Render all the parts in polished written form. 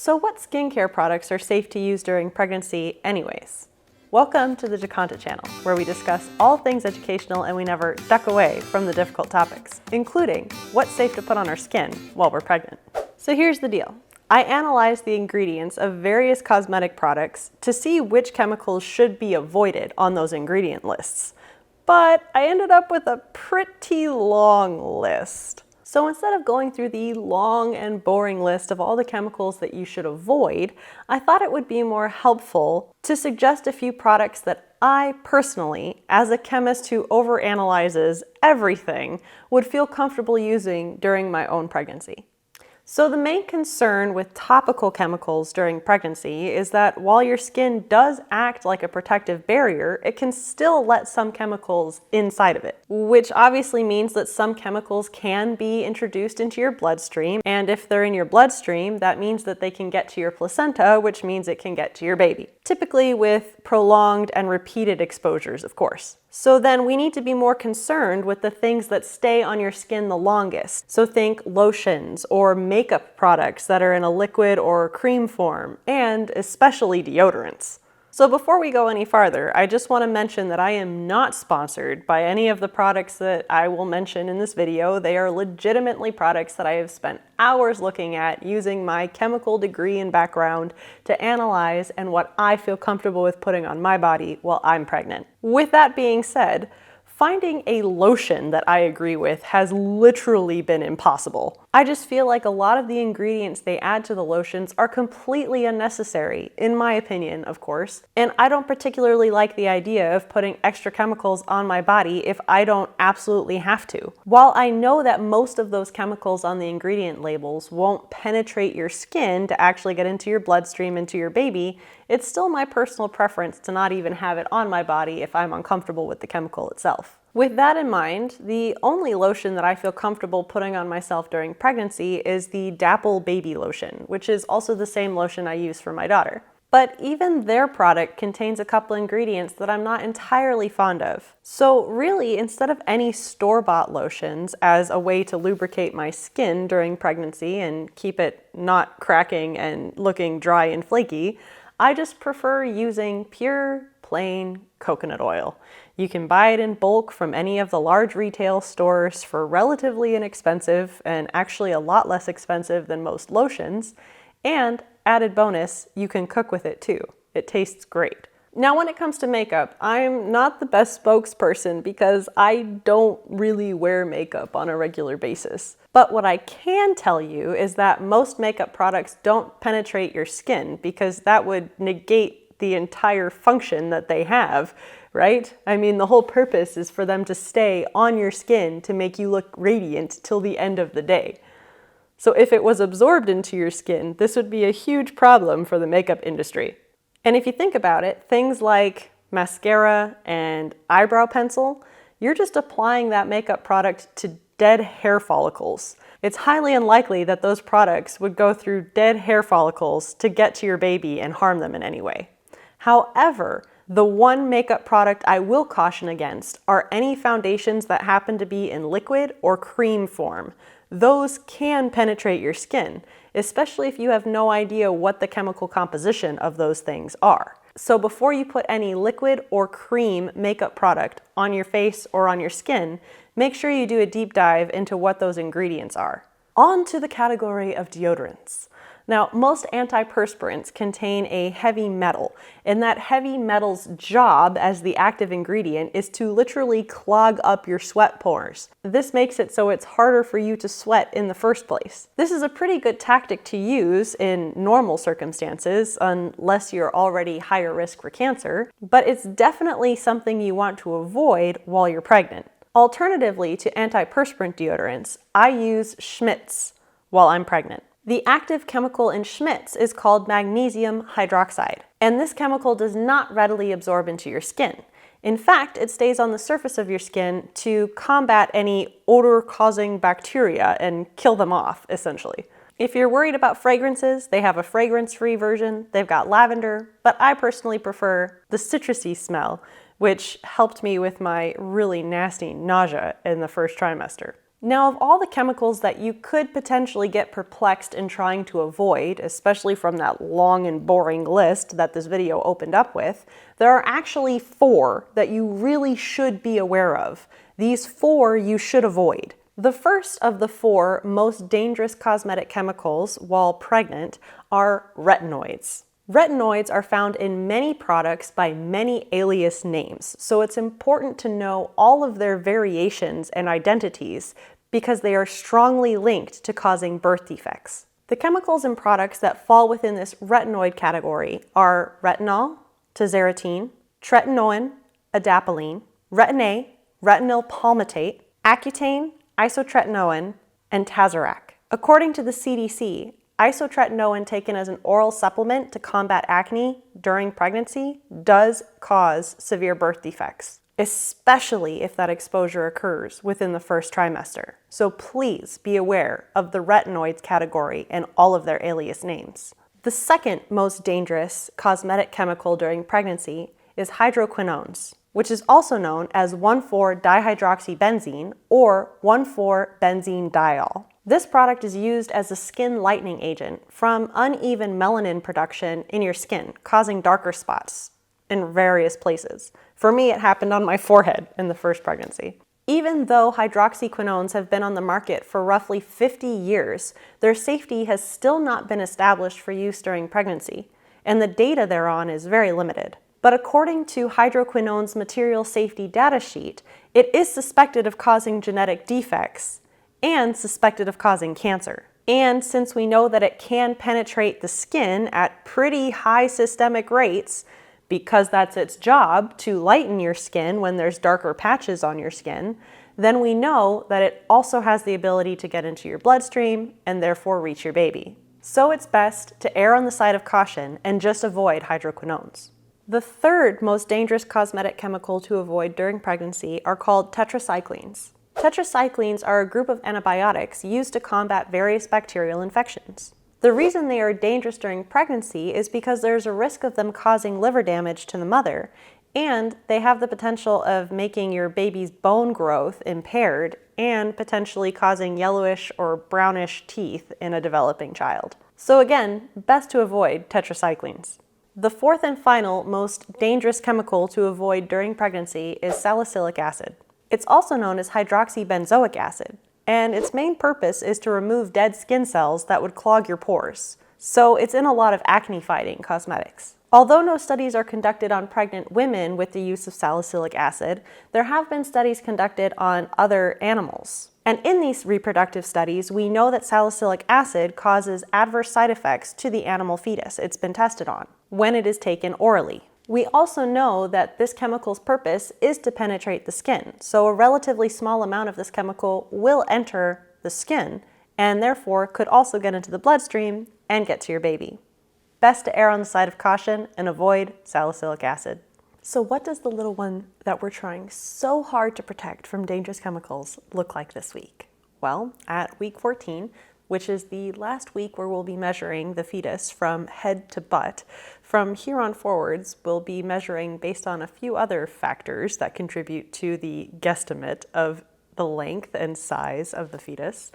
So what skincare products are safe to use during pregnancy anyways? Welcome to the Jaconta channel, where we discuss all things educational and we never duck away from the difficult topics, including what's safe to put on our skin while we're pregnant. So here's the deal. I analyzed the ingredients of various cosmetic products to see which chemicals should be avoided on those ingredient lists. But I ended up with a pretty long list. So instead of going through the long and boring list of all the chemicals that you should avoid, I thought it would be more helpful to suggest a few products that I personally, as a chemist who overanalyzes everything, would feel comfortable using during my own pregnancy. So the main concern with topical chemicals during pregnancy is that while your skin does act like a protective barrier, it can still let some chemicals inside of it, which obviously means that some chemicals can be introduced into your bloodstream. And if they're in your bloodstream, that means that they can get to your placenta, which means it can get to your baby, typically with prolonged and repeated exposures, of course. So then we need to be more concerned with the things that stay on your skin the longest. So think lotions or makeup products that are in a liquid or cream form, and especially deodorants. So before we go any farther, I just want to mention that I am not sponsored by any of the products that I will mention in this video. They are legitimately products that I have spent hours looking at using my chemical degree and background to analyze and what I feel comfortable with putting on my body while I'm pregnant. With that being said, finding a lotion that I agree with has literally been impossible. I just feel like a lot of the ingredients they add to the lotions are completely unnecessary, in my opinion, of course, and I don't particularly like the idea of putting extra chemicals on my body if I don't absolutely have to. While I know that most of those chemicals on the ingredient labels won't penetrate your skin to actually get into your bloodstream, into your baby, it's still my personal preference to not even have it on my body if I'm uncomfortable with the chemical itself. With that in mind, the only lotion that I feel comfortable putting on myself during pregnancy is the Dapple Baby Lotion, which is also the same lotion I use for my daughter. But even their product contains a couple ingredients that I'm not entirely fond of. So really, instead of any store-bought lotions as a way to lubricate my skin during pregnancy and keep it not cracking and looking dry and flaky, I just prefer using pure, plain coconut oil. You can buy it in bulk from any of the large retail stores for relatively inexpensive and actually a lot less expensive than most lotions. And added bonus, you can cook with it too. It tastes great. Now, when it comes to makeup, I'm not the best spokesperson because I don't really wear makeup on a regular basis. But what I can tell you is that most makeup products don't penetrate your skin because that would negate the entire function that they have, right? I mean, the whole purpose is for them to stay on your skin to make you look radiant till the end of the day. So if it was absorbed into your skin, this would be a huge problem for the makeup industry. And if you think about it, things like mascara and eyebrow pencil, you're just applying that makeup product to dead hair follicles. It's highly unlikely that those products would go through dead hair follicles to get to your baby and harm them in any way. However, the one makeup product I will caution against are any foundations that happen to be in liquid or cream form. Those can penetrate your skin, especially if you have no idea what the chemical composition of those things are. So before you put any liquid or cream makeup product on your face or on your skin, make sure you do a deep dive into what those ingredients are. On to the category of deodorants. Now, most antiperspirants contain a heavy metal, and that heavy metal's job as the active ingredient is to literally clog up your sweat pores. This makes it so it's harder for you to sweat in the first place. This is a pretty good tactic to use in normal circumstances, unless you're already higher risk for cancer, but it's definitely something you want to avoid while you're pregnant. Alternatively to antiperspirant deodorants, I use Schmidt's while I'm pregnant. The active chemical in Schmidt's is called magnesium hydroxide, and this chemical does not readily absorb into your skin. In fact, it stays on the surface of your skin to combat any odor-causing bacteria and kill them off, essentially. If you're worried about fragrances, they have a fragrance-free version. They've got lavender, but I personally prefer the citrusy smell, which helped me with my really nasty nausea in the first trimester. Now, of all the chemicals that you could potentially get perplexed in trying to avoid, especially from that long and boring list that this video opened up with, there are actually 4 that you really should be aware of. These 4 you should avoid. The first of the 4 most dangerous cosmetic chemicals while pregnant are retinoids. Retinoids are found in many products by many alias names, so it's important to know all of their variations and identities because they are strongly linked to causing birth defects. The chemicals and products that fall within this retinoid category are retinol, tazarotene, tretinoin, adapalene, retin-A, retinyl palmitate, Accutane, isotretinoin, and Tazorac. According to the CDC, isotretinoin taken as an oral supplement to combat acne during pregnancy does cause severe birth defects, especially if that exposure occurs within the first trimester. So please be aware of the retinoids category and all of their alias names. The second most dangerous cosmetic chemical during pregnancy is hydroquinones, which is also known as 1,4-dihydroxybenzene or 1,4-benzene-diol. This product is used as a skin lightening agent from uneven melanin production in your skin, causing darker spots in various places. For me, it happened on my forehead in the first pregnancy. Even though hydroxyquinones have been on the market for roughly 50 years, their safety has still not been established for use during pregnancy, and the data thereon is very limited. But according to hydroquinones' material safety data sheet, it is suspected of causing genetic defects and suspected of causing cancer. And since we know that it can penetrate the skin at pretty high systemic rates, because that's its job to lighten your skin when there's darker patches on your skin, then we know that it also has the ability to get into your bloodstream and therefore reach your baby. So it's best to err on the side of caution and just avoid hydroquinones. The third most dangerous cosmetic chemical to avoid during pregnancy are called tetracyclines. Tetracyclines are a group of antibiotics used to combat various bacterial infections. The reason they are dangerous during pregnancy is because there's a risk of them causing liver damage to the mother, and they have the potential of making your baby's bone growth impaired and potentially causing yellowish or brownish teeth in a developing child. So again, best to avoid tetracyclines. The fourth and final most dangerous chemical to avoid during pregnancy is salicylic acid. It's also known as hydroxybenzoic acid, and its main purpose is to remove dead skin cells that would clog your pores. So it's in a lot of acne-fighting cosmetics. Although no studies are conducted on pregnant women with the use of salicylic acid, there have been studies conducted on other animals. And in these reproductive studies, we know that salicylic acid causes adverse side effects to the animal fetus it's been tested on when it is taken orally. We also know that this chemical's purpose is to penetrate the skin, so a relatively small amount of this chemical will enter the skin and therefore could also get into the bloodstream and get to your baby. Best to err on the side of caution and avoid salicylic acid. So what does the little one that we're trying so hard to protect from dangerous chemicals look like this week? Well, at week 14, which is the last week where we'll be measuring the fetus from head to butt, from here on forwards, we'll be measuring based on a few other factors that contribute to the guesstimate of the length and size of the fetus.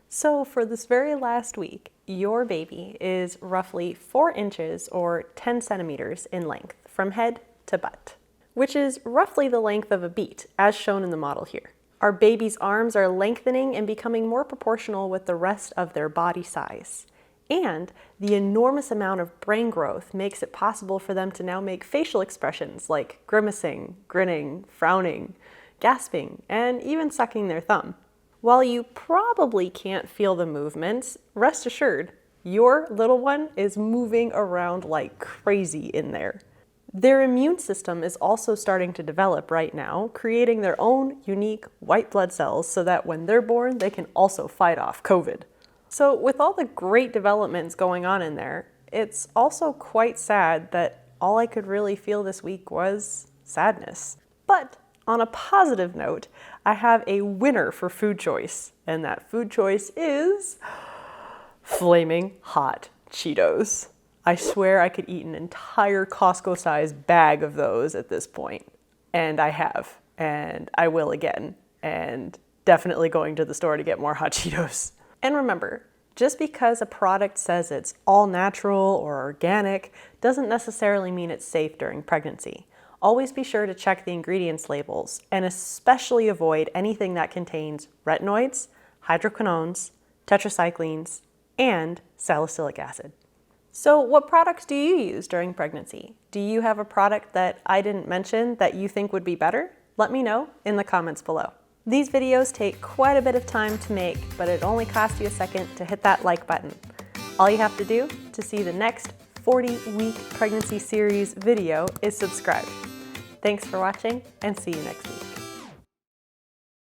So for this very last week, your baby is roughly 4 inches or 10 centimeters in length from head to butt, which is roughly the length of a beet, as shown in the model here. Our baby's arms are lengthening and becoming more proportional with the rest of their body size. And the enormous amount of brain growth makes it possible for them to now make facial expressions like grimacing, grinning, frowning, gasping, and even sucking their thumb. While you probably can't feel the movements, rest assured, your little one is moving around like crazy in there. Their immune system is also starting to develop right now, creating their own unique white blood cells so that when they're born, they can also fight off COVID. So with all the great developments going on in there, it's also quite sad that all I could really feel this week was sadness. But on a positive note, I have a winner for food choice, and that food choice is flaming hot Cheetos. I swear I could eat an entire Costco-sized bag of those at this point. And I have, and I will again. And definitely going to the store to get more hot Cheetos. And remember, just because a product says it's all natural or organic doesn't necessarily mean it's safe during pregnancy. Always be sure to check the ingredients labels and especially avoid anything that contains retinoids, hydroquinones, tetracyclines, and salicylic acid. So what products do you use during pregnancy? Do you have a product that I didn't mention that you think would be better? Let me know in the comments below. These videos take quite a bit of time to make, but it only costs you a second to hit that like button. All you have to do to see the next 40-week pregnancy series video is subscribe. Thanks for watching and see you next week.